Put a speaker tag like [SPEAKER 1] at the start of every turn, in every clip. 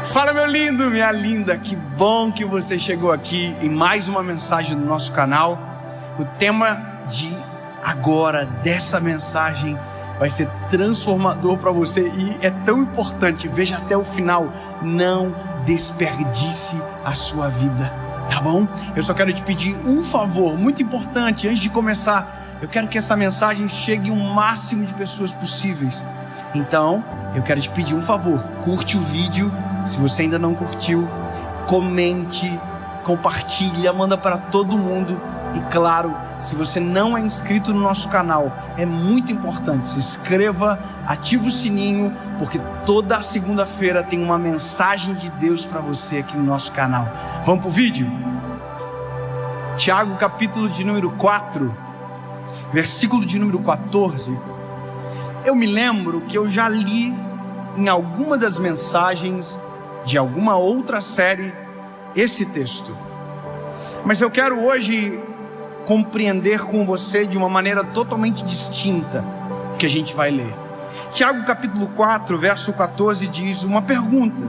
[SPEAKER 1] Fala, meu lindo, minha linda, que bom que você chegou aqui em mais uma mensagem do nosso canal. O tema de agora, dessa mensagem, vai ser transformador para você e é tão importante, veja até o final, não desperdice a sua vida, tá bom? Eu só quero te pedir um favor muito importante antes de começar. Eu quero que essa mensagem chegue o máximo de pessoas possíveis. Então, eu quero te pedir um favor, curte o vídeo. Se você ainda não curtiu, comente, compartilha, manda para todo mundo. E claro, se você não é inscrito no nosso canal, é muito importante, se inscreva, ativa o sininho, porque toda segunda-feira tem uma mensagem de Deus para você aqui no nosso canal. Vamos pro vídeo? Tiago, capítulo de número 4, versículo de número 14. Eu me lembro que eu já li em alguma das mensagens de alguma outra série esse texto, mas eu quero hoje compreender com você de uma maneira totalmente distinta que a gente vai ler. Tiago capítulo 4, verso 14 diz uma pergunta: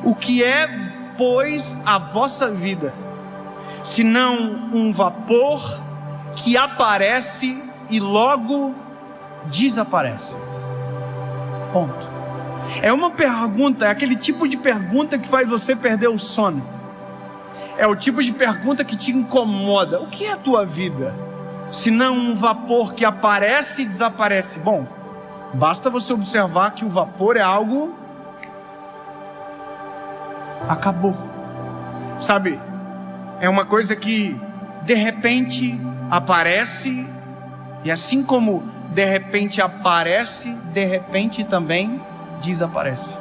[SPEAKER 1] o que é, pois, a vossa vida, senão um vapor que aparece e logo desaparece? Ponto. É uma pergunta, é aquele tipo de pergunta que faz você perder o sono. É o tipo de pergunta que te incomoda. O que é a tua vida? Se não um vapor que aparece e desaparece. Bom, basta você observar que o vapor é algo... acabou. Sabe, é uma coisa que de repente aparece, e assim como de repente aparece, de repente também desaparece.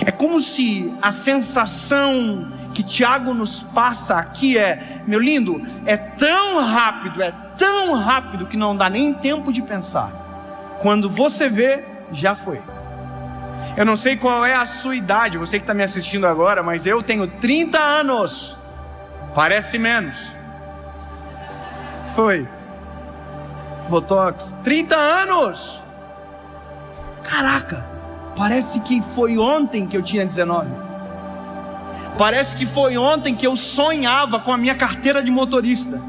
[SPEAKER 1] É como se a sensação que Tiago nos passa aqui é: meu lindo, é tão rápido que não dá nem tempo de pensar. Quando você vê, já foi. Eu não sei qual é a sua idade, você que está me assistindo agora, mas eu tenho 30 anos. Parece menos. Foi Botox, 30 anos. Caraca, parece que foi ontem que eu tinha 19. Parece que foi ontem que eu sonhava com a minha carteira de motorista.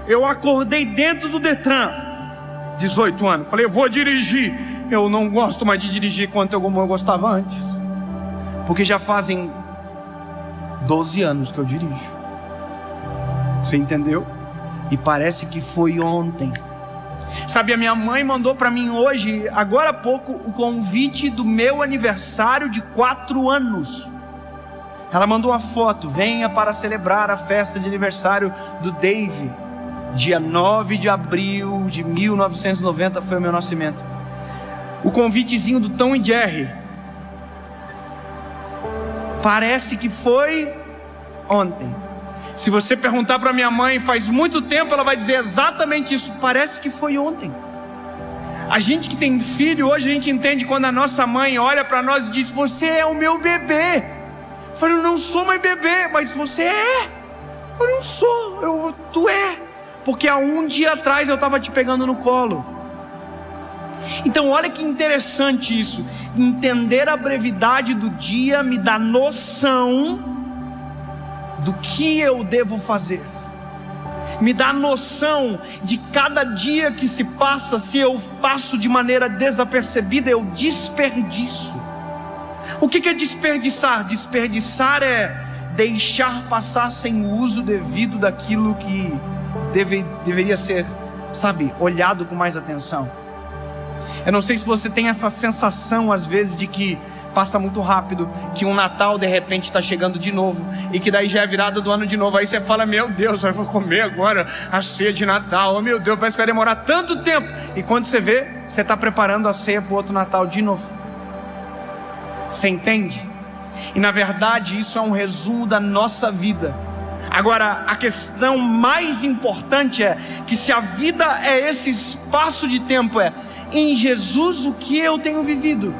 [SPEAKER 1] Eu acordei dentro do Detran, 18 anos. Falei, eu vou dirigir. Eu não gosto mais de dirigir quanto eu gostava antes, porque já fazem 12 anos que eu dirijo. Você entendeu? E parece que foi ontem. Sabe, a minha mãe mandou para mim hoje, agora há pouco, o convite do meu aniversário de 4 anos. Ela mandou a foto: venha para celebrar a festa de aniversário do Dave. Dia 9 de abril de 1990 foi o meu nascimento. O convitezinho do Tom e Jerry. Parece que foi ontem. Se você perguntar para minha mãe, faz muito tempo, ela vai dizer exatamente isso. Parece que foi ontem. A gente que tem filho, hoje a gente entende quando a nossa mãe olha para nós e diz: você é o meu bebê. Eu falei, eu não sou mais bebê, mas você é. Eu não sou, tu é. Porque há um dia atrás eu estava te pegando no colo. Então olha que interessante isso. Entender a brevidade do dia me dá noção do que eu devo fazer. Me dá noção de cada dia que se passa, se eu passo de maneira desapercebida, eu desperdiço. O que é desperdiçar? Desperdiçar é deixar passar sem o uso devido daquilo que deveria ser, sabe, olhado com mais atenção. Eu não sei se você tem essa sensação às vezes de que passa muito rápido, que um Natal de repente está chegando de novo, e que daí já é virada do ano de novo. Aí você fala, meu Deus, eu vou comer agora a ceia de Natal, oh meu Deus, parece que vai demorar tanto tempo. E quando você vê, você está preparando a ceia para o outro Natal de novo. Você entende? E na verdade isso é um resumo da nossa vida. Agora, a questão mais importante é que se a vida é esse espaço de tempo, em Jesus o que eu tenho vivido.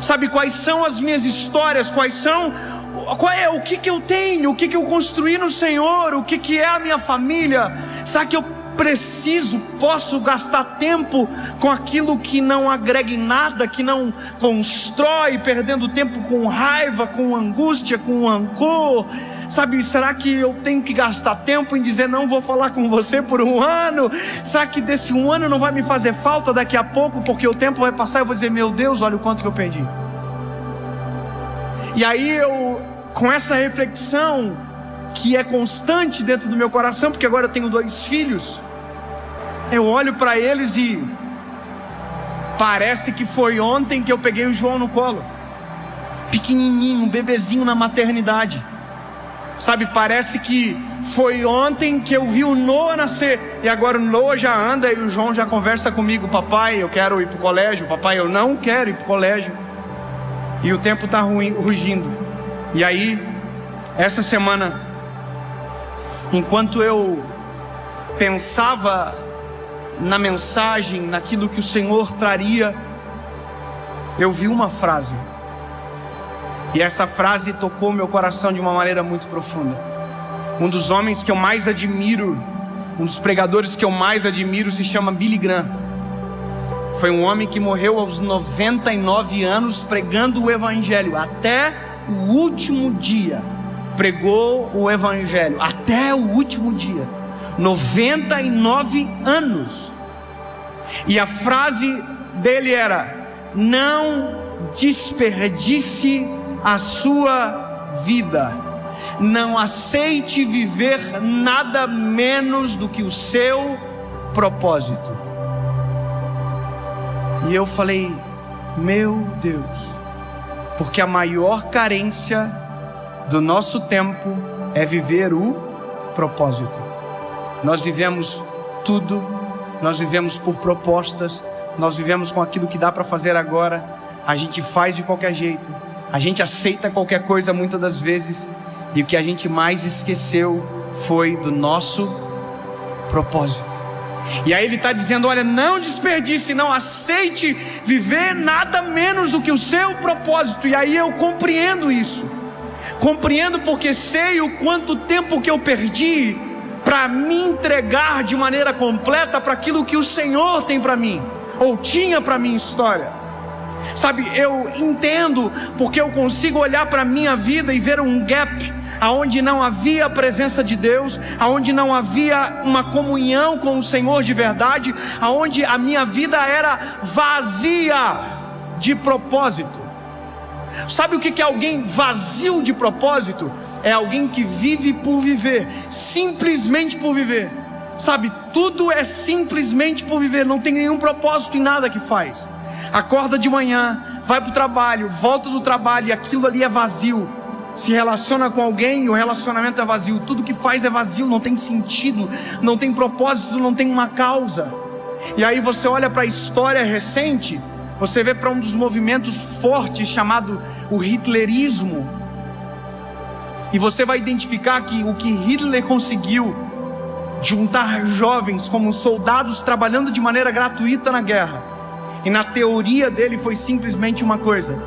[SPEAKER 1] Sabe, quais são as minhas histórias, o que eu tenho, o que eu construí no Senhor, o que é a minha família. Sabe que posso gastar tempo com aquilo que não agrega em nada, que não constrói, perdendo tempo com raiva, com angústia, com rancor? Sabe, será que eu tenho que gastar tempo em dizer não vou falar com você por 1 ano? Será que desse 1 ano não vai me fazer falta daqui a pouco, porque o tempo vai passar e eu vou dizer, meu Deus, olha o quanto que eu perdi. E aí eu, com essa reflexão que é constante dentro do meu coração, porque agora eu tenho 2 filhos, eu olho para eles e parece que foi ontem que eu peguei o João no colo, pequenininho, um bebezinho na maternidade. Sabe, parece que foi ontem que eu vi o Noah nascer, e agora o Noah já anda e o João já conversa comigo, papai, eu quero ir para o colégio, papai, eu não quero ir para o colégio, e o tempo está rugindo. E aí, essa semana, enquanto eu pensava na mensagem, naquilo que o Senhor traria, eu vi uma frase, e essa frase tocou meu coração de uma maneira muito profunda. Um dos homens que eu mais admiro, um dos pregadores que eu mais admiro, se chama Billy Graham. Foi um homem que morreu aos 99 anos pregando o Evangelho. Até o último dia pregou o Evangelho. Até o último dia. 99 anos. E a frase dele era: não desperdice a sua vida, não aceite viver nada menos do que o seu propósito. E eu falei, meu Deus, porque a maior carência do nosso tempo é viver o propósito. Nós vivemos tudo, nós vivemos por propostas, nós vivemos com aquilo que dá para fazer agora, a gente faz de qualquer jeito, a gente aceita qualquer coisa muitas das vezes, e o que a gente mais esqueceu foi do nosso propósito. E aí ele está dizendo, olha, não desperdice, não aceite viver nada menos do que o seu propósito. E aí eu compreendo isso, compreendo porque sei o quanto tempo que eu perdi para me entregar de maneira completa para aquilo que o Senhor tem para mim, ou tinha para minha história. Sabe, eu entendo porque eu consigo olhar para a minha vida e ver um gap aonde não havia a presença de Deus, aonde não havia uma comunhão com o Senhor de verdade, aonde a minha vida era vazia de propósito. Sabe o que é alguém vazio de propósito? É alguém que vive por viver, simplesmente por viver. Sabe, tudo é simplesmente por viver, não tem nenhum propósito em nada que faz. Acorda de manhã, vai para o trabalho, volta do trabalho e aquilo ali é vazio. Se relaciona com alguém e o relacionamento é vazio. Tudo que faz é vazio, não tem sentido, não tem propósito, não tem uma causa. E aí você olha para a história recente, você vê para um dos movimentos fortes chamado o hitlerismo, e você vai identificar que o que Hitler conseguiu, juntar jovens como soldados trabalhando de maneira gratuita na guerra, e na teoria dele foi simplesmente uma coisa: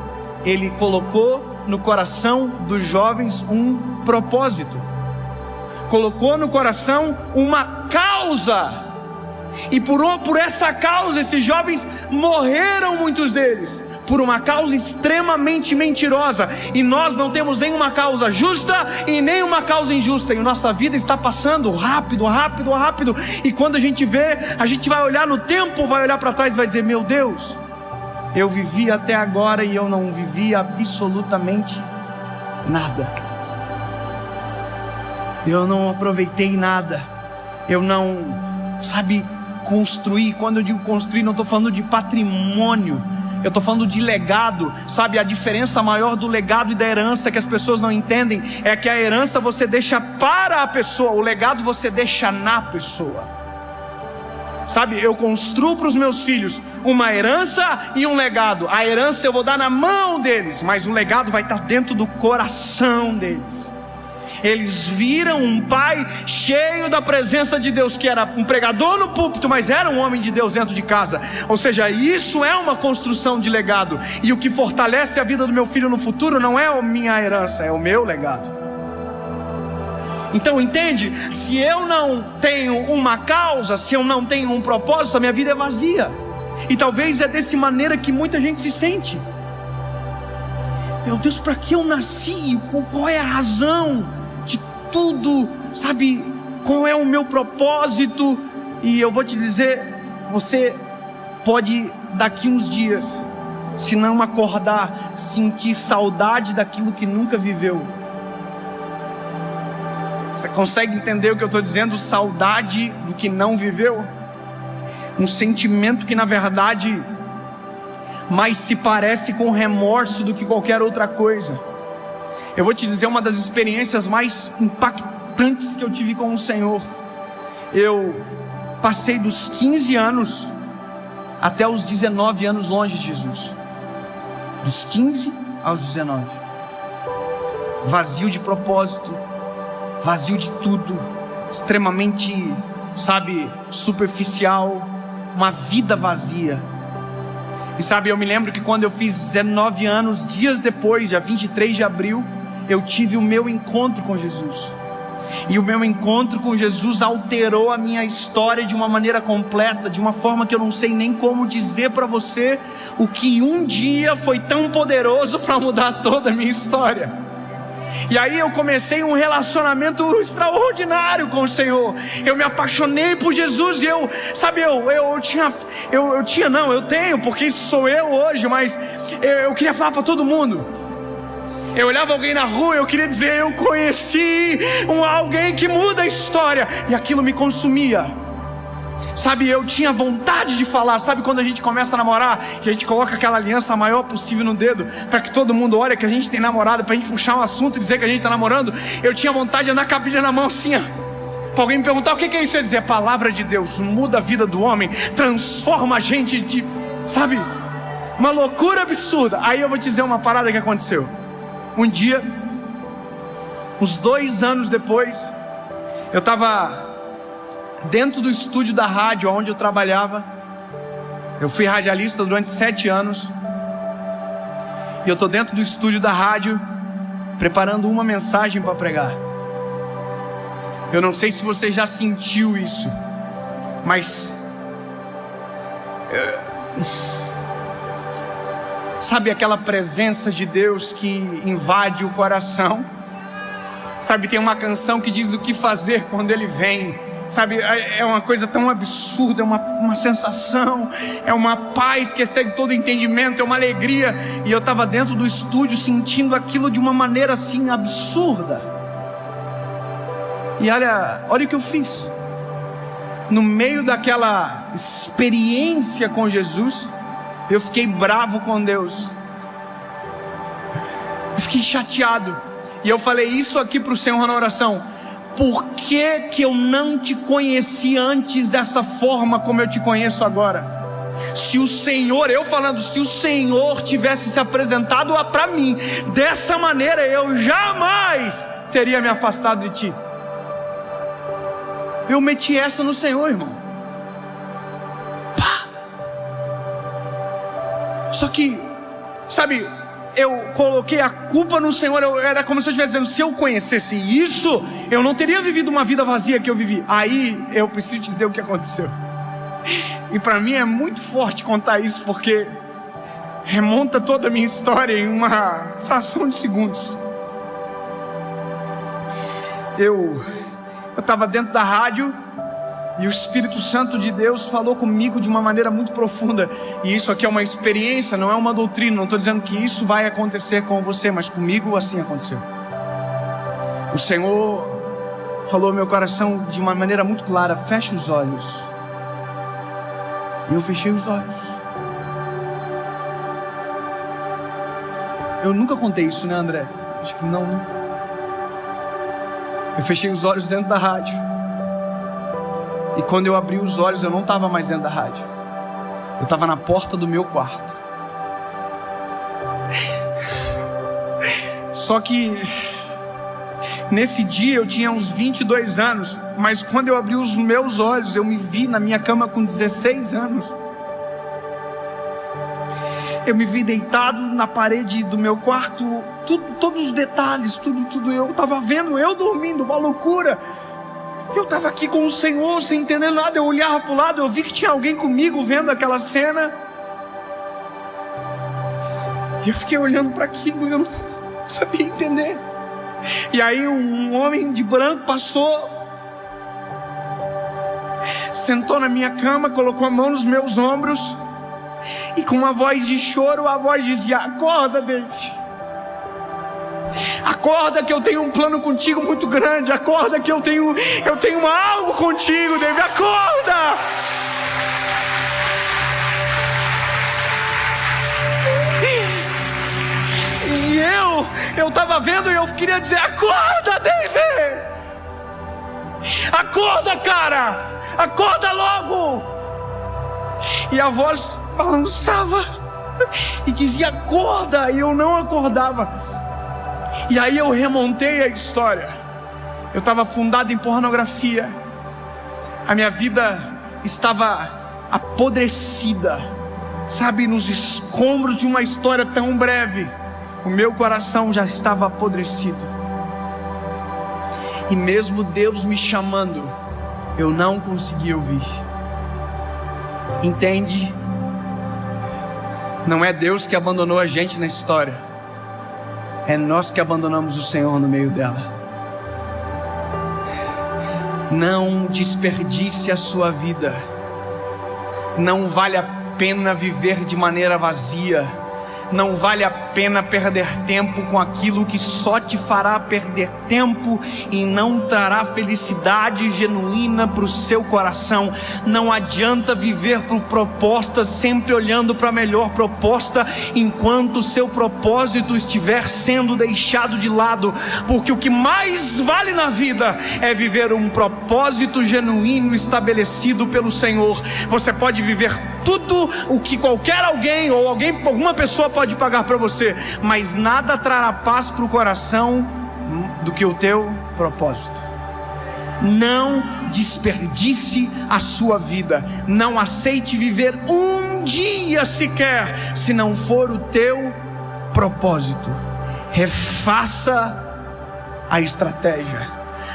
[SPEAKER 1] ele colocou no coração dos jovens um propósito, colocou no coração uma causa, e por essa causa esses jovens morreram, muitos deles, por uma causa extremamente mentirosa. E nós não temos nenhuma causa justa e nenhuma causa injusta, e nossa vida está passando rápido, rápido, rápido. E quando a gente vê, a gente vai olhar no tempo, vai olhar para trás e vai dizer: meu Deus, eu vivi até agora e eu não vivi absolutamente nada. Eu não aproveitei nada. Eu não, construí. Quando eu digo construir, não estou falando de patrimônio, eu estou falando de legado. Sabe, a diferença maior do legado e da herança que as pessoas não entendem é que a herança você deixa para a pessoa, o legado você deixa na pessoa. Sabe, eu construo para os meus filhos uma herança e um legado. A herança eu vou dar na mão deles, mas o legado vai estar dentro do coração deles. Eles viram um pai cheio da presença de Deus, que era um pregador no púlpito, mas era um homem de Deus dentro de casa. Ou seja, isso é uma construção de legado. E o que fortalece a vida do meu filho no futuro não é a minha herança, é o meu legado. Então entende? Se eu não tenho uma causa, se eu não tenho um propósito, a minha vida é vazia. E talvez é dessa maneira que muita gente se sente. Meu Deus, para que eu nasci? Qual é a razão de tudo? Sabe, qual é o meu propósito? E eu vou te dizer, você pode daqui uns dias, se não acordar, sentir saudade daquilo que nunca viveu. Você consegue entender o que eu estou dizendo? Saudade do que não viveu. Um sentimento que na verdade mais se parece com remorso do que qualquer outra coisa. Eu vou te dizer uma das experiências mais impactantes que eu tive com o Senhor. Eu passei dos 15 anos até os 19 anos longe de Jesus. Dos 15 aos 19. Vazio de propósito, vazio de tudo, extremamente, sabe, superficial, uma vida vazia. E sabe, eu me lembro que quando eu fiz 19 anos, dias depois, dia 23 de abril, eu tive o meu encontro com Jesus. E o meu encontro com Jesus alterou a minha história de uma maneira completa, de uma forma que eu não sei nem como dizer para você o que um dia foi tão poderoso para mudar toda a minha história. E aí eu comecei um relacionamento extraordinário com o Senhor. Eu me apaixonei por Jesus. E eu tenho, porque isso sou eu hoje. Mas eu queria falar para todo mundo. Eu olhava alguém na rua, eu queria dizer: eu conheci alguém que muda a história. E aquilo me consumia. Sabe, eu tinha vontade de falar. Sabe quando a gente começa a namorar, que a gente coloca aquela aliança maior possível no dedo, para que todo mundo olhe que a gente tem namorado, para a gente puxar um assunto e dizer que a gente está namorando? Eu tinha vontade de andar com a Bíblia na mão assim, para alguém me perguntar: o que é isso? Eu ia dizer: a palavra de Deus muda a vida do homem, transforma a gente de, sabe, uma loucura absurda. Aí eu vou te dizer uma parada que aconteceu. Um dia, uns 2 anos depois, eu estava dentro do estúdio da rádio onde eu trabalhava. Eu fui radialista durante 7 anos. E eu estou dentro do estúdio da rádio, preparando uma mensagem para pregar. Eu não sei se você já sentiu isso, mas sabe aquela presença de Deus que invade o coração? Sabe, tem uma canção que diz o que fazer quando Ele vem. Sabe, é uma coisa tão absurda, é uma sensação, é uma paz que excede todo entendimento, é uma alegria. E eu estava dentro do estúdio sentindo aquilo de uma maneira assim absurda. E olha o que eu fiz. No meio daquela experiência com Jesus, eu fiquei bravo com Deus. Eu fiquei chateado. E eu falei isso aqui para o Senhor na oração: por que eu não te conheci antes dessa forma como eu te conheço agora? Se o Senhor, se o Senhor tivesse se apresentado para mim dessa maneira, eu jamais teria me afastado de ti. Eu meti essa no Senhor, irmão. Pá. Só que, sabe, eu coloquei a culpa no Senhor. Era como se eu estivesse dizendo: se eu conhecesse isso, eu não teria vivido uma vida vazia que eu vivi. Aí eu preciso dizer o que aconteceu. E para mim é muito forte contar isso, porque remonta toda a minha história em uma fração de segundos. Eu estava dentro da rádio e o Espírito Santo de Deus falou comigo de uma maneira muito profunda. E isso aqui é uma experiência, não é uma doutrina. Não estou dizendo que isso vai acontecer com você, mas comigo assim aconteceu. O Senhor falou ao meu coração de uma maneira muito clara: feche os olhos. E eu fechei os olhos. Eu nunca contei isso, né, André? Acho que não, né? Eu fechei os olhos dentro da rádio. E quando eu abri os olhos, eu não estava mais dentro da rádio. Eu estava na porta do meu quarto. Só que nesse dia eu tinha uns 22 anos. Mas quando eu abri os meus olhos, eu me vi na minha cama com 16 anos. Eu me vi deitado na parede do meu quarto, todos os detalhes, tudo. Eu estava vendo, eu dormindo, uma loucura. Eu estava aqui com o Senhor, sem entender nada. Eu olhava para o lado, eu vi que tinha alguém comigo vendo aquela cena. E eu fiquei olhando para aquilo e eu não sabia entender. E aí um homem de branco passou, sentou na minha cama, colocou a mão nos meus ombros e com uma voz de choro, a voz dizia: acorda, Dave. Acorda que eu tenho um plano contigo muito grande. Acorda que eu tenho algo contigo, Dave. Acorda! E eu estava vendo e eu queria dizer: acorda, Dave! Acorda, cara! Acorda logo! E a voz balançava e dizia: acorda! E eu não acordava. E aí eu remontei a história. Eu estava afundado em pornografia. A minha vida estava apodrecida, sabe, nos escombros de uma história tão breve. O meu coração já estava apodrecido. E mesmo Deus me chamando, eu não conseguia ouvir. Entende? Não é Deus que abandonou a gente na história, é nós que abandonamos o Senhor no meio dela. Não desperdice a sua vida. Não vale a pena viver de maneira vazia. Não vale a pena perder tempo com aquilo que só te fará perder tempo e não trará felicidade genuína para o seu coração. Não adianta viver por propostas, sempre olhando para a melhor proposta, enquanto o seu propósito estiver sendo deixado de lado. Porque o que mais vale na vida é viver um propósito genuíno estabelecido pelo Senhor. Você pode viver tudo o que qualquer alguém ou alguma pessoa pode pagar para você, mas nada trará paz para o coração do que o teu propósito. Não desperdice a sua vida. Não aceite viver um dia sequer se não for o teu propósito. Refaça a estratégia.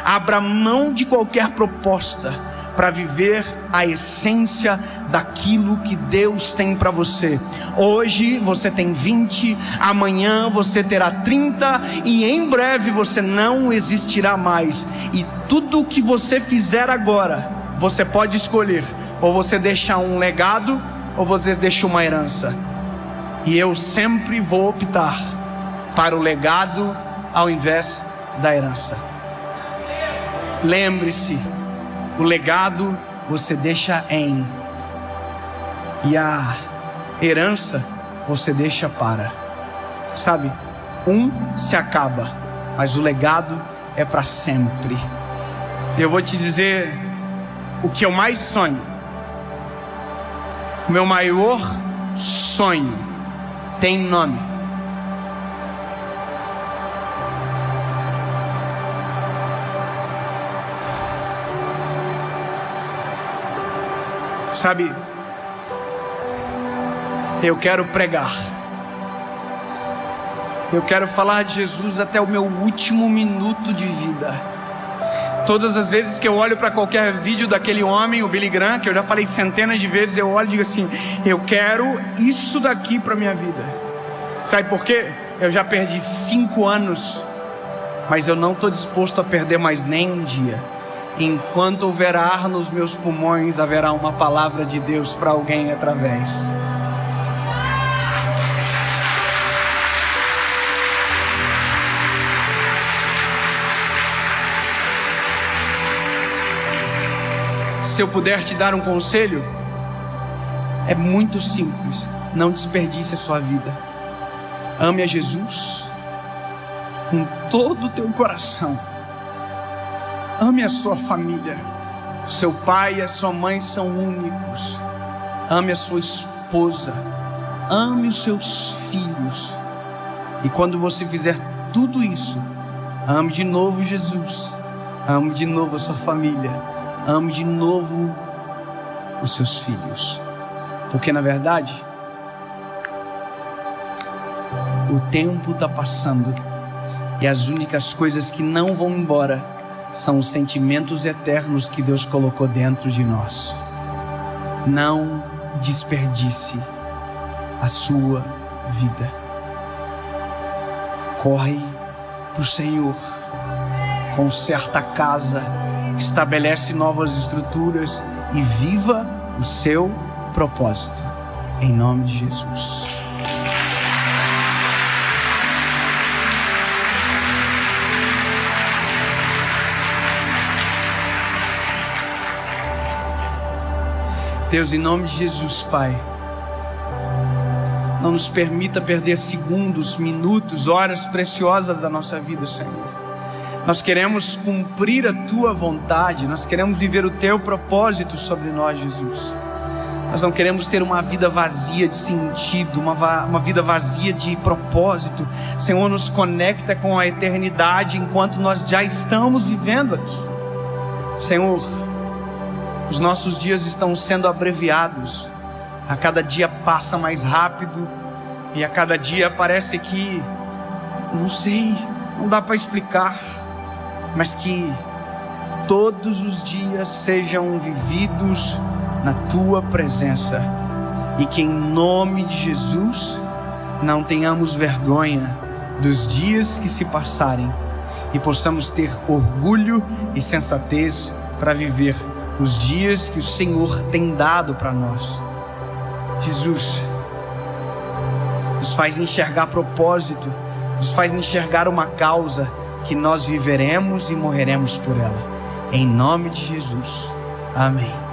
[SPEAKER 1] Abra mão de qualquer proposta para viver a essência daquilo que Deus tem para você. Hoje você tem 20, amanhã você terá 30 e em breve você não existirá mais. E tudo que você fizer agora, você pode escolher: ou você deixa um legado, ou você deixa uma herança. E eu sempre vou optar para o legado ao invés da herança. Lembre-se, o legado você deixa e a herança você deixa para. Sabe, se acaba, mas o legado é para sempre. Eu vou te dizer o que eu mais sonho. O meu maior sonho tem nome. Sabe, eu quero pregar. Eu quero falar de Jesus até o meu último minuto de vida. Todas as vezes que eu olho para qualquer vídeo daquele homem, o Billy Graham, que eu já falei centenas de vezes, eu olho e digo assim: eu quero isso daqui para minha vida. Sabe por quê? Eu já perdi 5 anos, mas eu não estou disposto a perder mais nem um dia. Enquanto houver ar nos meus pulmões, haverá uma palavra de Deus para alguém através. Se eu puder te dar um conselho, é muito simples: não desperdice a sua vida. Ame a Jesus com todo o teu coração. Ame a sua família. O seu pai e a sua mãe são únicos. Ame a sua esposa. Ame os seus filhos. E quando você fizer tudo isso, ame de novo Jesus. Ame de novo a sua família. Ame de novo os seus filhos. Porque na verdade, O tempo está passando e as únicas coisas que não vão embora são os sentimentos eternos que Deus colocou dentro de nós. Não desperdice a sua vida. Corre para o Senhor, conserta a casa, estabelece novas estruturas e viva o seu propósito, em nome de Jesus. Deus, em nome de Jesus, Pai, não nos permita perder segundos, minutos, horas preciosas da nossa vida, Senhor. Nós queremos cumprir a Tua vontade, nós queremos viver o Teu propósito sobre nós, Jesus. Nós não queremos ter uma vida vazia de sentido, uma vida vazia de propósito. Senhor, nos conecta com a eternidade enquanto nós já estamos vivendo aqui. Senhor, os nossos dias estão sendo abreviados. A cada dia passa mais rápido e a cada dia parece que, não sei, não dá para explicar, mas que todos os dias sejam vividos na Tua presença e que em nome de Jesus não tenhamos vergonha dos dias que se passarem e possamos ter orgulho e sensatez para viver os dias que o Senhor tem dado para nós. Jesus, nos faz enxergar propósito, nos faz enxergar uma causa que nós viveremos e morreremos por ela. Em nome de Jesus. Amém.